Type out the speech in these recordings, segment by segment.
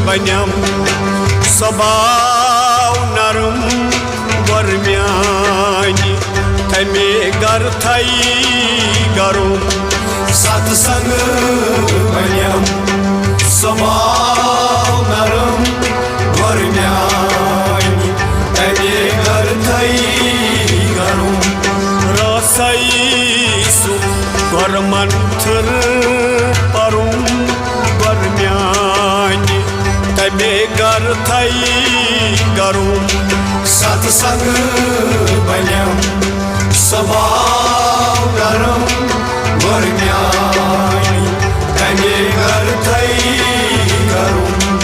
बन्यम स्वभाव नरम वर्म्यानि तमे गर थई गरुम सत्संग बन्यम स्वभाव नरम वर्म्यानि तमे गर थई गरुम रसई सु गरमंथर परुम वर्म्यानि तमे गर थई गरुम सत्संग बन्यम स्वभाव नरम वर्म्यानि तमे गर थई गरुम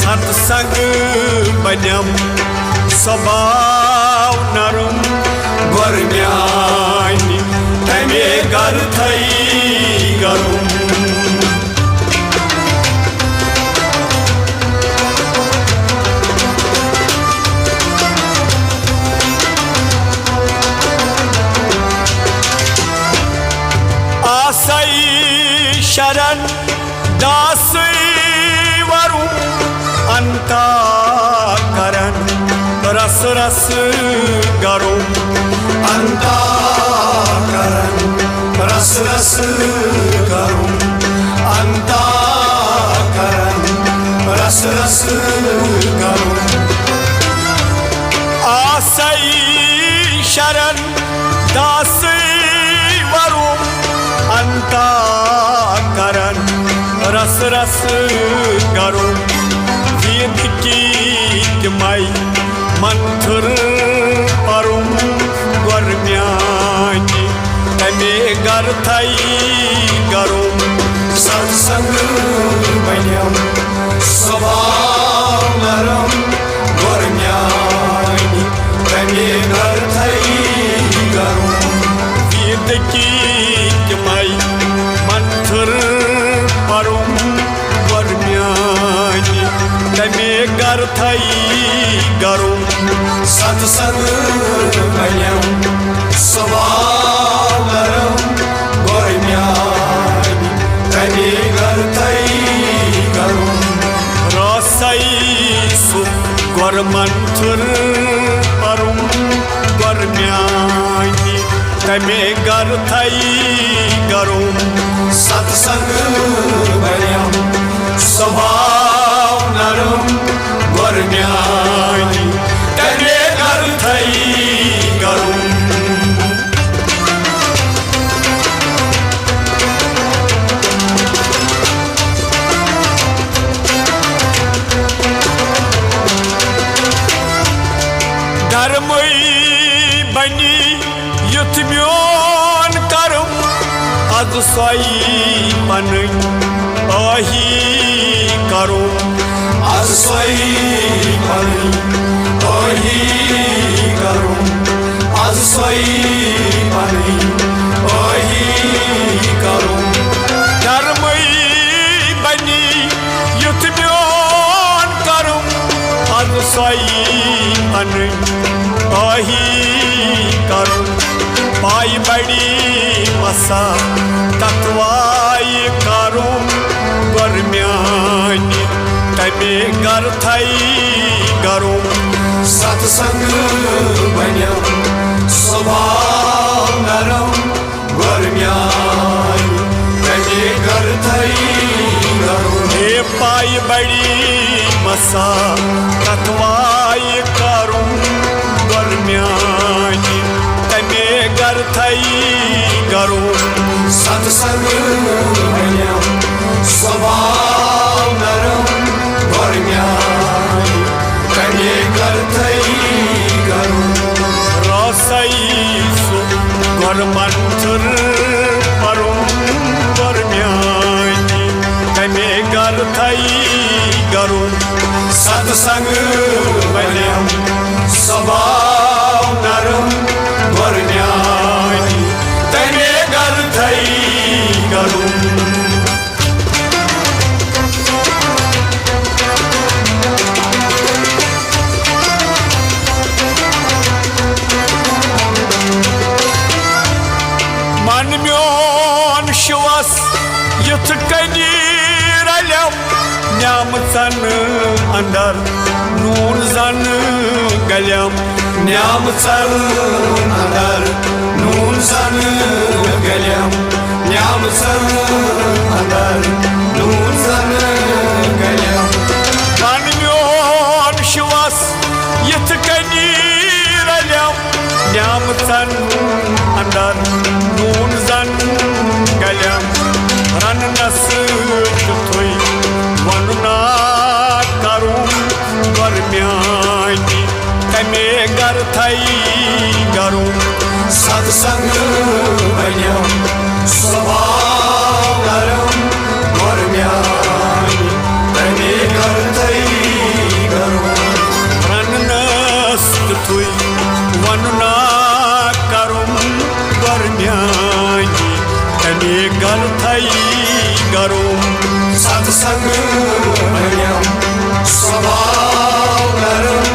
सत्संग बन्यम स्वभाव नरम वर्म्यानि तमे गर थई गरुम शरण दासी वरुण अंता करण रस रस गरुम अंता करण रस रस गरुम अंता करण रस रस गरुम आसई शरण दासी वरुण अंता करण रस रस गरुम वेद गीतमय मंथर परुम वर्म्यानि तमे गर थई गरुम सत्संग बन्यम स्वभाव नरम वर्म्यानि तमे गर थई गरुम वेद गीतमय मंथर परुम वर्म्यानि तमे गर थई गरुम सत्संग बन्यम स्वभाव नरम वर्म्यानि तमे गर थई गरुम रसई सु गरमंथर परुम वर्म्यानि तमे गर थई गरुम सत्संग बन्यम स्वभाव नरम वर्म्यानि तमे गर थई गरुम धर्मई बनी युथ म्योन करम अज सोई मन अही करुम अज सोई मन अही करुम अज सोई मन अही करुम धर्मई बनी युथ म्योन करम अज सोई मन अही करुम पाई बड़ी मसा तत्वाय करुम वर्म्यानि तमे गर थई गरुम सत्संग बन्यम स्वभाव नरम वर्म्यानि तमे गर थई गरुम हे पाई बड़ी मसा तत्वाय करुम वर्म्यानि तमे गर थई गरुम सत्संग बन्यम स्वभाव नरम वर्म्यानि तमे गर थई गरुम रसई सु गरमंथर परुम वर्म्यानि तमे गर थई गरुम सत्संग बन्यम स्वभाव नरम वर्म्यानि तमे गर थई गरुम मन म्योन शिवस युथ कनी रलम न्यामतन अंदर नून जन गलम न्यामचन अंदर नून जन गलम न्यामचन अंदर नून जन गलम मन म्योन शिवस यथ कनी रलम न्यामचन अंदर नून जन गलम रननस तुई वनुना करूं गर्म्यानी तमे गर थई करूं सत्संग बन्यम स्वभाव नरम गर्म्यानी तमे गर थई करूं रननस तुई वनुना करूं गर्म्यानी तमे गर थई करूं सत्संग बन्यम स्वभाव नरम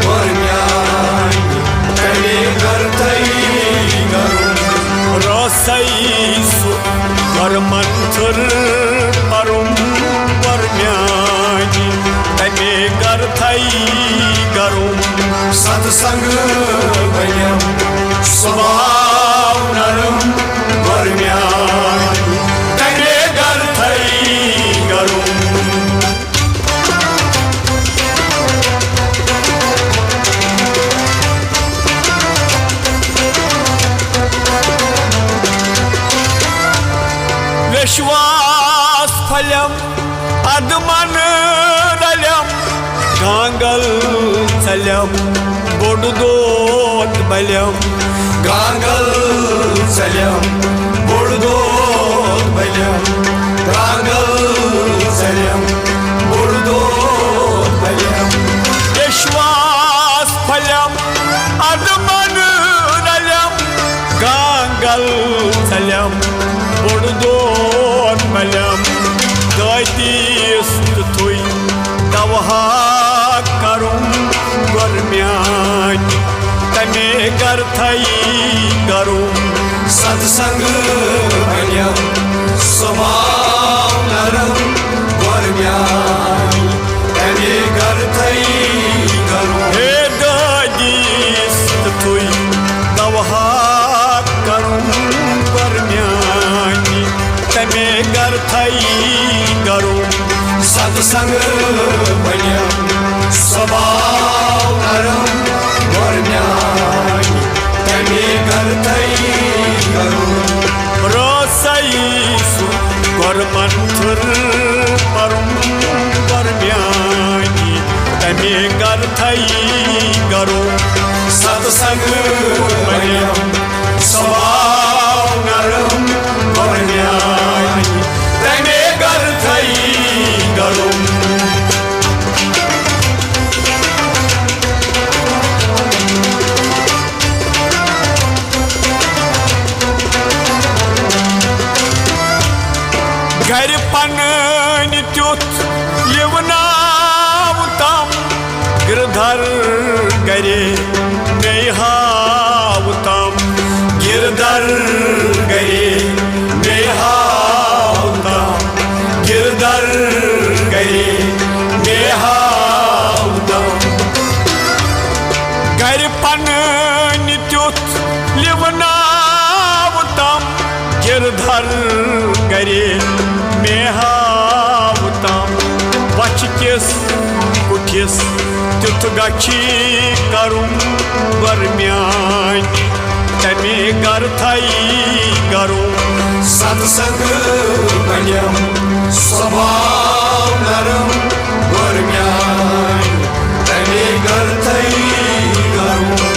गर्म्यानी तमे गर थई करूं रसईसु गर्मंथुर परुम गर्म्यानी तमे गर थई करूं सत्संग बन्यम स्वभाव नरम गर्म्यानी तमे गर थई करूं विश्वास फलम अदमन रलम गांगल चलम बोडदोत बलम गांगल चलम बोडदोत बलम गांगल चलम बोडदोत बलम विश्वास फलम अदमन रलम गांगल चलम बोडदोत बलम दातीस तुई दवहा करूं गर्म्यानी तमे गर थई करूं सत्संग बन्यम स्वभाव नरम गर्म्यानी तमे गर थई करूं हे दातीस तुई दवहा करूं गर्म्यानी तमे गर थई करूं सत्संग बन्यम स्वभाव नरम गर्म्यानी तमे गर थई करूं रसईसु गर्मंथुर परुम गर्म्यानी तमे गर थई करूं सत्संग बन्यम स्वभाव नरम गर्म्यानी तमे गर थई करूं घर पन त्युत लिवनाव तम गिरधर गरे नेहाव तम गिरधर गरे नेहाव तम गिरधर गरे नेहाव तम घर पन त्युत लिवनाव तम गिरधर गरे मेहाव तम बच किस कुठिस त्युथ गछि करूं गर्म्यानी तमे गर थई करूं सत्संग बन्यम स्वभाव नरम गर्म्यानी तमे गर थई करूं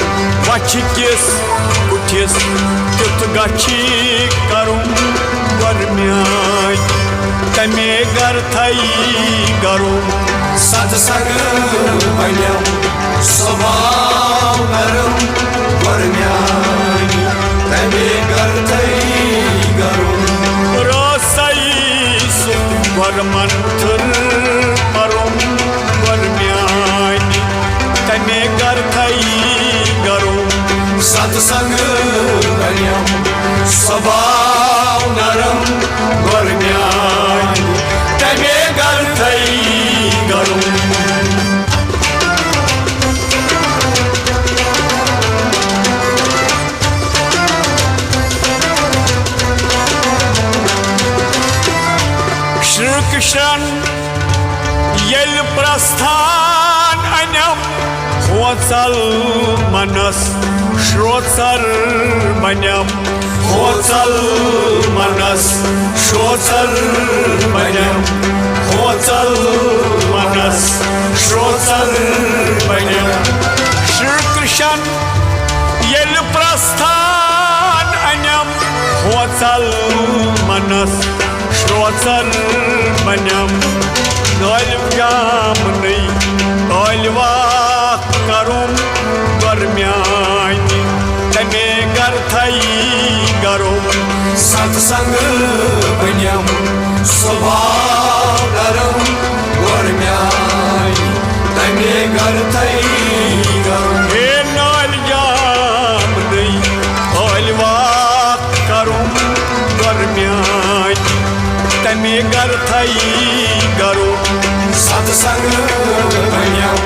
बच किस कुठिस त्युथ गछि करूं गर्म्यानी तमे गर थई करूं सत्संग बन्यम स्वभाव नरम गर्म्यानी तमे गर थई करूं रसईसु गर्मंथुर परुम गर्म्यानी तमे गर थई करूं सत्संग बन्यम स्वभाव नरम गर्म्यानी तमे गर थई करूं Yeli prasthan anyam Hotsal manas Shrotsar manyam Hotsal manas Shrotsar manyam Hotsal manas Shrotsar manyam Shri Krishna Yeli prasthan anyam Hotsal manas Shrotsar manyam Nalim gamni Alva karum Garmyani Tame garthai garum Satsang banyam Swabhav Garmyani Tame garthai garum He nal gamni Alva karum Garmyani Tame garthai garum Satsang banyam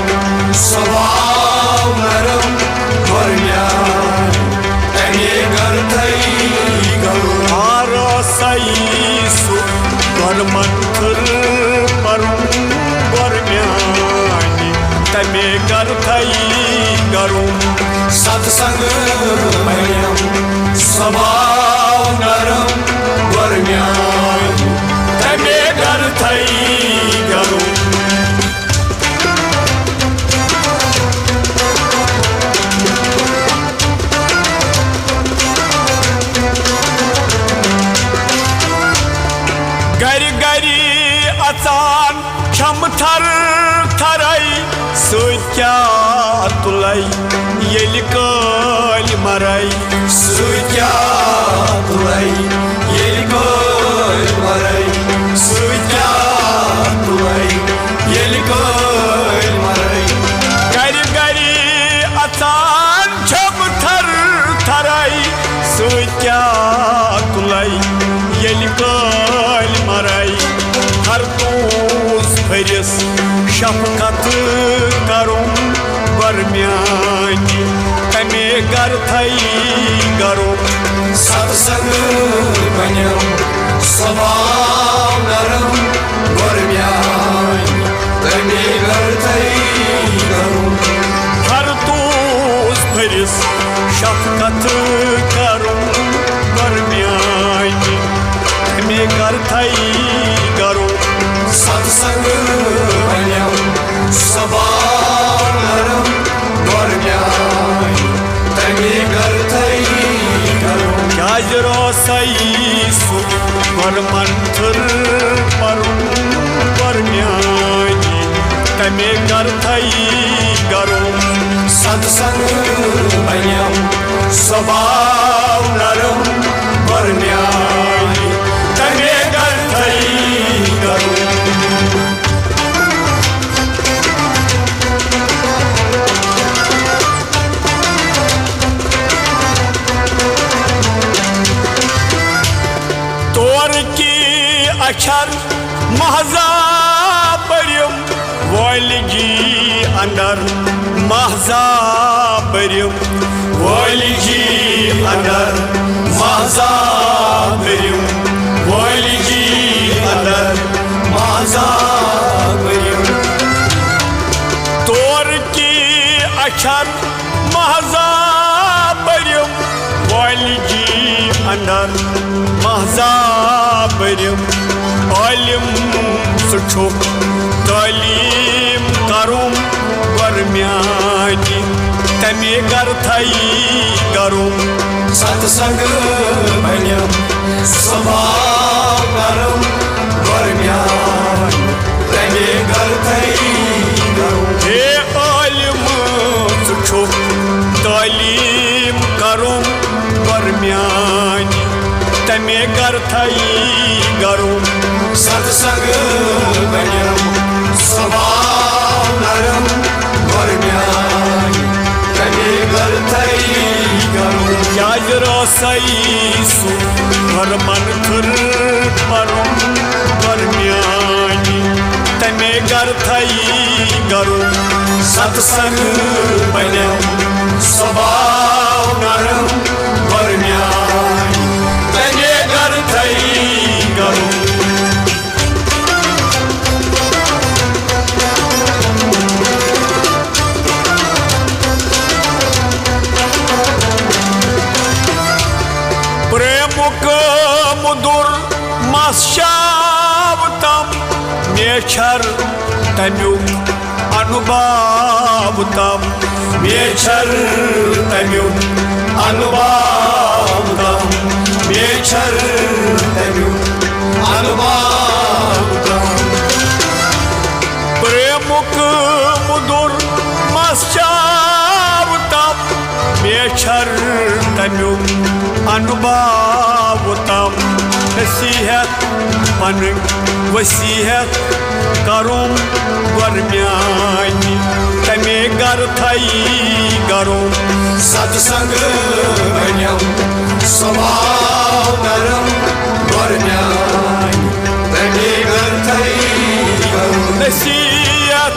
Swabhav Garmyani Tame garthai garum Arasai su Garmanthar parum Garmyani Tame garthai garum Satsang banyam Swabhav Garmyani Tame garthai garum Gari gari atan Çamtar taray Sütya tulay Yeli kal maray Sütya tulay Yeli kal maray Sütya tulay Yeli kal maray Gari gari atan Çamtar taray Sütya tulay Yeli kal maray Kartuz feris Şapkatı karum Garmyani Tame garthai garum Satsang banyam Swabhav Garmyani Tame garthai garum Kartuz feris Şapkatı karum Garmyani Tame garthai garum Satsang banyam Swabhav Garmyani Tame garthai garum Kajro sai su Garmanthar parum Garmyani Tame garthai garum Satsang banyam Swabhav Garmyani Tame garthai garum Açar mahza baryum Valigi andar mahza baryum Valigi andar mahza baryum Valigi andar mahza baryum Tor ki açar mahza baryum Valigi andar mahza baryum Alim suçuk talim karum Garmyani Tame garthai garum Satsang banyam Swabhav Garmyani Tame garthai garum He alim suçuk talim karum Garmyani Tame garthai garum Satsang banyam Swabhav Garmyani Tame garthai garum Yajra sai su Garmanthar parum Garmyani Tame garthai garum Satsang banyam Swabhav Garmyani Tame garthai garum Mashavutam Mechar Tamyuk Anubhavutam Mechar Tamyuk Anubhavutam Mechar Tamyuk Anubhavutam Premuk Mudur Mashavutam Mechar Tamyuk Anubhavutam Nasihat Panuk Wasihat Karum Varmyani Tame Garthai Garum Satsang Banyam Swabhav Naram Varmyani Tame Garthai Garum Nasihat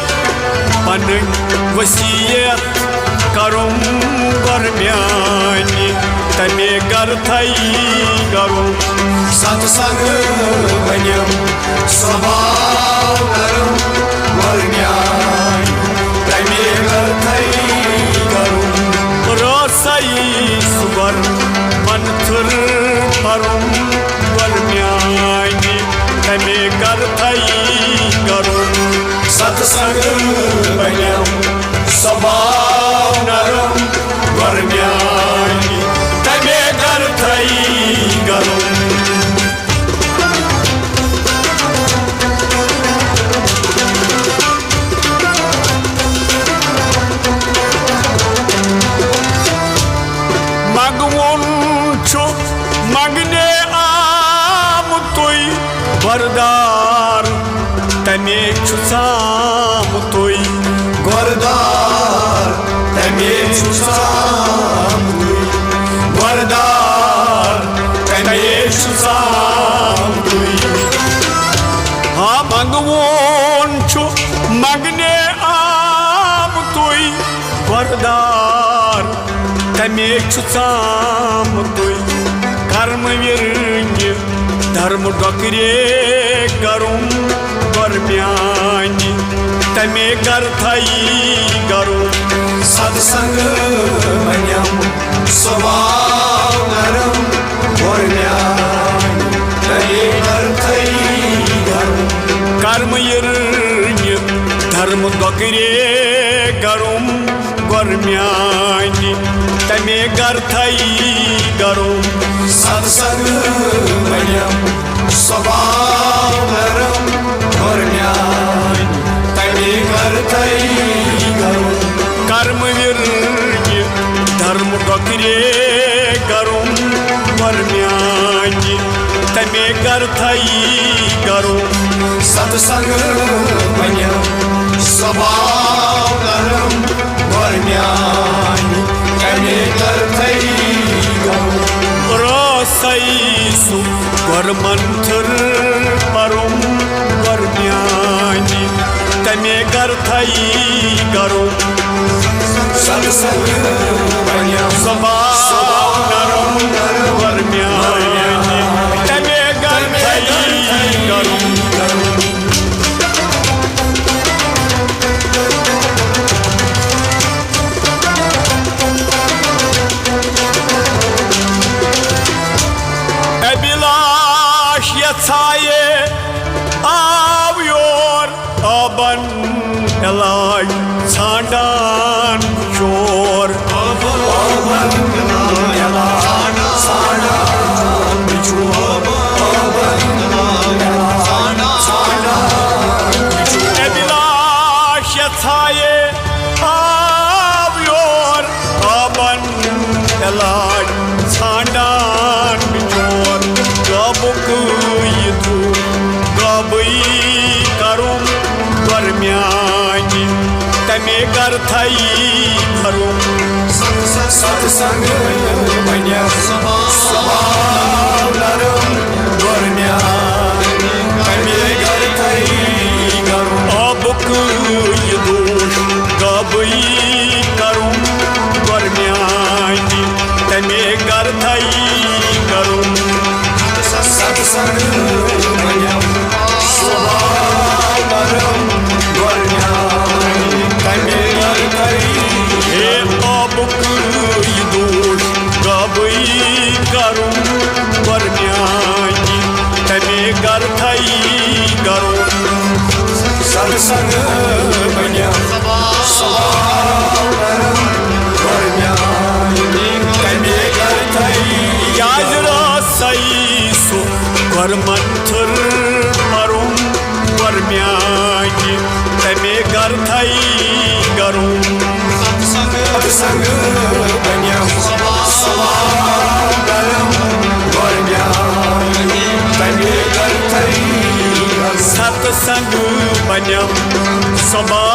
Panuk Wasihat Karum Varmyani Tame Garthai Garum Satsang Banyam Swabhav Naram Varmyani Tame Garthai Garum Rasai Suvar Manthur Parum Varmyani Tame Garthai Garum Satsang Banyam Swabhav Naram Varmyani Tame Garthai Garum Magne amutoi Vardar Tame chusamutoi Vardar Tame chusamutoi Vardar Tame chusamutoi Ha Magwonchu Magne amutoi Vardar Tame chusamutoi Karma virni, dharma dokre garum varmyani, tame garthai garum. Satsang banyam swabhav naram varmyani, tame garthai garum. Karma virni, dharma dokre garum varmyani, tame garthai garum. Satsang Banyam Swabhav Naram Varmyani Tame Garthai Garum Karma Virni Dharma Dokre Garum Varmyani Tame Garthai Garum Satsang Banyam Swabhav Naram Varmyani Tame Garthai Garum Rasaisu Varmanthur Parum Varmyani Tame Garthai Garum Satsang Banyam Swabhav Naram Varmyani Tame Garthai Garum Yatsaye avyor aban elay sandan chor aban elay sandan chor aban sandan ebilash yatsaye avyor aban elay sandan chor Gabuk yidu gabai karum varmyani tame garthai garum satsang banyam swabhav naram varmyani tame garthai garum Gabuk yidu gabai karum varmyani tame garthai garum Satsang Banyam Swabhav Naram Varmyani Tame Garthai He Abuk Yidush Gabai Garum Varmyani Tame Garthai ਸੰਗ ਬਣਿਆ ਸਵਾਰਮ ਵਰਮਿਆ ਤੈਨੇ ਕਰ ਥਈ ਯਾਦ ਰਸਈ ਸੋ ਵਰਮੰਥਰ ਮਰੂੰ ਵਰਮਿਆ ਤੈਨੇ ਕਰ ਥਈ ਗਰੂੰ ਸੰਗ ਬਣਿਆ ਸਵਾਰਮ ਵਰਮਿਆ ਤੈਨੇ ਕਰ ਥਈ ਸਤ ਸੰਗ ਬਣਿਆ ਸਭਾ